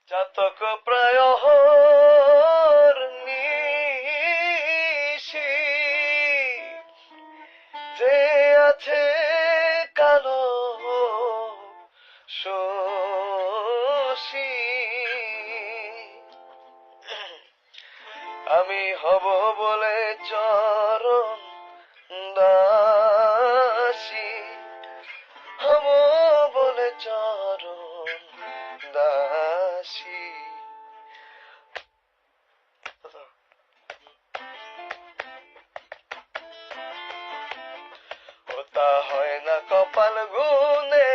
চাতক প্রায় নিশি যে আছে কালো শশী আমি হব বলে চরণ দাসী হব বলে চরণ দাসী ওটা হয় না কপাল গুনে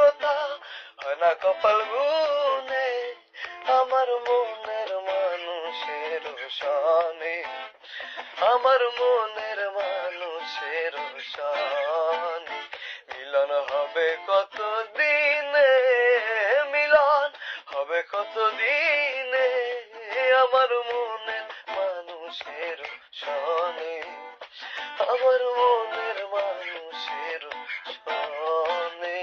ওটা হয় না কপাল গুনে আমার মনের মানুষের সনে আমার মনের মানুষের সনে মিলন হবে কত দিনে মিলন হবে কত দিনে আমার মনের মানুষের সনে আমার মনের মানুষের সনে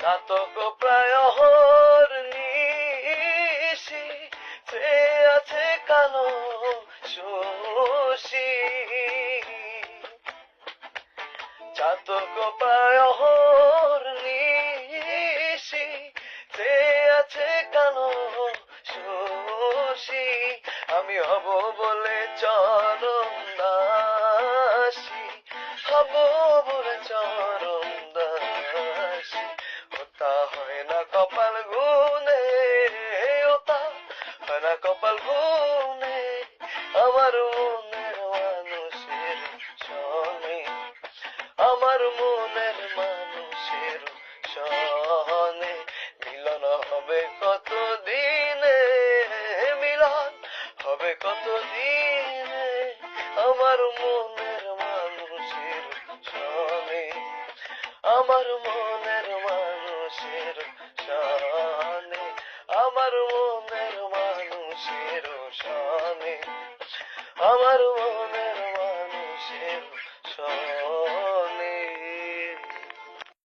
চাতক প্রায় নিশি সে আছে কালো শশী চাতক প্রায় নিশি সে আছে কালো শশী আমি হব বলে চরণ দাসী হব বলে চরণ দাসী ওটা হয় না কপাল গুনে ওটা হয় না কপাল গুনে আমার মনের মানুষের সনে আমার মনের মানুষের সনে মিলন হবে কত দিনে মিলন হবে কত দিনে আমার মনের মানুষের সনে আমার মনের মানুষের সনে আমার মনের মানুষের সনে আমার মনের মানুষের